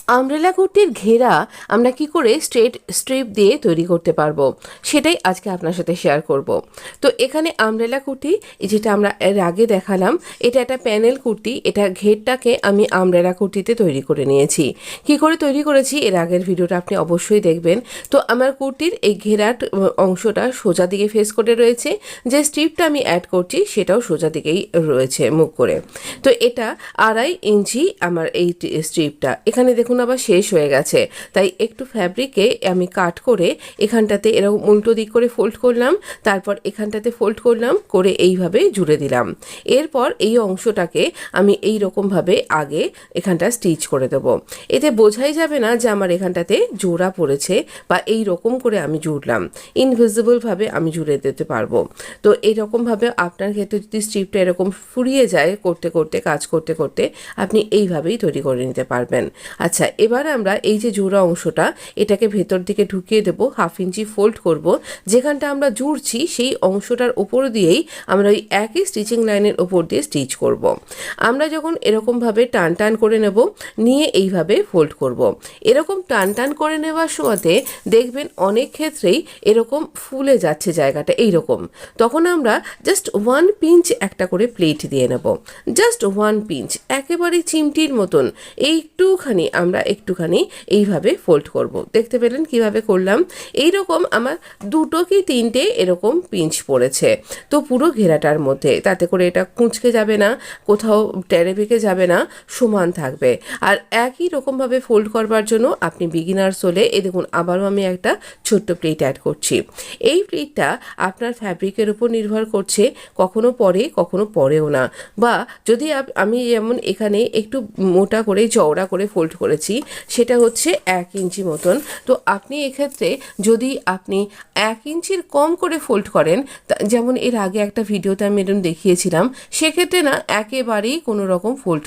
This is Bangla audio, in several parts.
আমব্রেলা কুর্তির ঘেরা আমরা কি করে স্ট্রেট স্ট্রিপ দিয়ে তৈরি করতে পারবো সেটাই আজকে আপনার সাথে শেয়ার করব। তো এখানে আমব্রেলা কুর্তি যেটা আমরা এর আগে দেখালাম, এটা একটা প্যানেল কুর্তি। এটা ঘেরটাকে আমি আমব্রেলা কুর্তিতে তৈরি করে নিয়েছি। কি করে তৈরি করেছি এর আগের ভিডিওটা আপনি অবশ্যই দেখবেন। তো আমার কুর্তির এই ঘেরার অংশটা সোজা দিকে ফেস করে রয়েছে, যে স্ট্রিপটা আমি অ্যাড করছি সেটাও সোজা দিকেই রয়েছে মুখ করে। তো এটা 2.5 ইঞ্চি আমার এই স্ট্রিপটা। এখানে দেখুন আবার শেষ হয়ে গেছে, তাই একটু ফ্যাব্রিকে আমি কাট করে এখানটাতে এরকম উল্টো দিক করে ফোল্ড করলাম, তারপর এখানটাতে ফোল্ড করলাম করে এইভাবে জুড়ে দিলাম। এরপর এই অংশটাকে আমি এই রকমভাবে আগে এখানটা স্টিচ করে দেবো। এতে বোঝাই যাবে না যে আমার এখানটাতে জোড়া পড়েছে, বা এই রকম করে আমি জুড়লাম, ইনভিজিবলভাবে আমি জুড়ে দিতে পারবো। তো এইরকমভাবে আপনার ক্ষেত্রে যদি স্ট্রিপটা এরকম ফুরিয়ে যায় করতে করতে কাজ করতে করতে, আপনি এইভাবেই তৈরি করে নিতে পারবেন। আচ্ছা, এবার আমরা এই যে জোড়া অংশটা এটাকে ভেতর দিকে ঢুকিয়ে দেবো, 1/2 ইঞ্চি ফোল্ড করব। যেখানটা আমরা জুড়ছি সেই অংশটার ওপর দিয়েই আমরা ওই একই স্টিচিং লাইনের ওপর দিয়ে স্টিচ করব। আমরা যখন এরকমভাবে টান টান করে নেব, নিয়ে এইভাবে ফোল্ড করব। এরকম টান টান করে নেওয়ার সময়তে দেখবেন অনেক ক্ষেত্রেই এরকম ফুলে যাচ্ছে জায়গাটা এইরকম। তখন আমরা জাস্ট 1 পিঞ্চ একটা করে প্লেট দিয়ে নেব, জাস্ট 1 পিঞ্চ, একেবারে চিমটির মতন একটুখানি আমরা একটুখানি এইভাবে ফোল্ড করব। দেখতে পেলেন কিভাবে করলাম? এইরকম আমার 2 কি 3টে এরকম পিঞ্চ পড়েছে। তো পুরো ঘেরাটার মধ্যে, তাতে করে এটা কুঁচকে যাবে না, কোথাও টেরে বেঁকে যাবে না, সমান থাকবে। আর একই রকমভাবে ফোল্ড করবার জন্য আপনি বিগিনার্স হলে এই দেখুন আবারও আমি একটা ছোট্ট প্লেট অ্যাড করছি। এই প্লেটটা আপনার ফ্যাব্রিকের উপর নির্ভর করছে, কখনো পরে কখনো পরেও না। বা যদি আমি যেমন এখানে একটু মোটা করে চওড়া করে ফোল্ড করেছি, সেটা হচ্ছে 1 ইঞ্চি মতন। তো আপনি এক্ষেত্রে যদি আপনি 1 ইঞ্চির কম করে ফোল্ড করেন, যেমন এর আগে একটা ভিডিওতে আমি এরকম দেখিয়েছিলাম, সেক্ষেত্রে না একেবারেই কোনো রকম ফোল্ড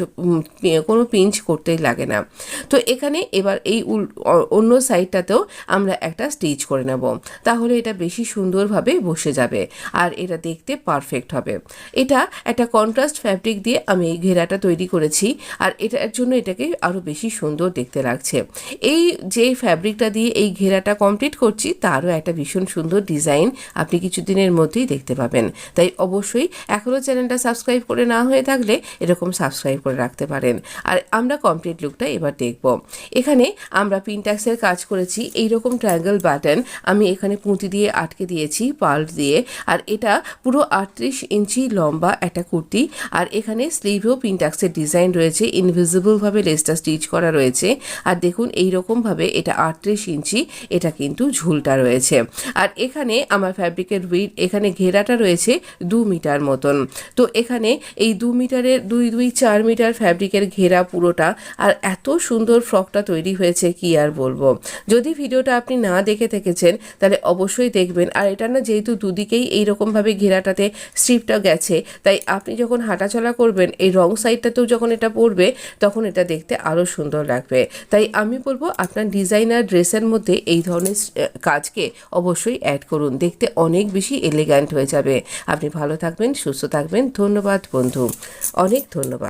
কোনো পিঞ্চ করতেই লাগে না। তো এখানে এবার এই অন্য সাইডটাতেও আমরা একটা স্টিচ করে নেব, তাহলে এটা বেশি সুন্দরভাবে বসে যাবে আর এটা দেখতে পারফেক্ট হবে। এটা একটা কন্ট্রাস্ট ফ্যাব্রিক দিয়ে আমি এই ঘেরাটা তৈরি করেছি, আর এটার জন্য এটাকে আরও বেশি সুন্দর দেখতে লাগছে। এই যে ফ্যাব্রিকটা দিয়ে এই ঘেরাটা কমপ্লিট করছি, তারও একটা ভীষণ সুন্দর ডিজাইন আপনি কিছুদিনের মধ্যেই দেখতে পাবেন। তাই অবশ্যই এখনও চ্যানেলটা সাবস্ক্রাইব করে না হয়ে থাকলে এরকম সাবস্ক্রাইব করে রাখতে পারেন। আর আমরা কমপ্লিট লুকটা এবার দেখব। এখানে আমরা পিনট্যাক্সের কাজ করেছি, এইরকম ট্রায়াঙ্গেল বাটন আমি এখানে পুঁতি দিয়ে আটকে দিয়েছি পার্ল দিয়ে। আর এটা পুরো 38 ইঞ্চি লম্বা একটা কুর্তি, আর এখানে স্লিভেও পিনট্যাক্সের ডিজাইন রয়েছে, ইনভিজিবলভাবে লেসটা স্টিচ করা রয়েছে। আর দেখুন এইরকমভাবে এটা 38 ইঞ্চি, এটা কিন্তু ঝুলটা রয়েছে। আর এখানে আমার ফ্যাব্রিকের উইথ এখানে ঘেরাটা রয়েছে 2 মিটার মতন। তো এখানে এই 2 মিটারের 4 মিটার ফ্যাব্রিকের ঘেরা পুরোটা। আর এত সুন্দর ফ্রকটা তৈরি হয়েছে কি আর বলবো। যদি ভিডিওটা আপনি না দেখে থেকেছেন তাহলে অবশ্যই দেখবেন। আর এটা না যেহেতু দুদিকেই এইরকমভাবে ঘেরাটাতে স্ট্রিপটা গেছে, তাই আপনি যখন হাঁটাচলা করবেন এই রং সাইডটাতেও যখন এটা পড়বে, তখন এটা দেখতে আরও সুন্দর লাগবে। তাই আমি বলবো আপনার ডিজাইনার ড্রেসের মধ্যে এই ধরনের কাজকে অবশ্যই অ্যাড করুন, দেখতে অনেক বেশি এলিগ্যান্ট হয়ে যাবে। আপনি ভালো থাকবেন, সুস্থ থাকবেন। ধন্যবাদ বন্ধু, অনেক ধন্যবাদ।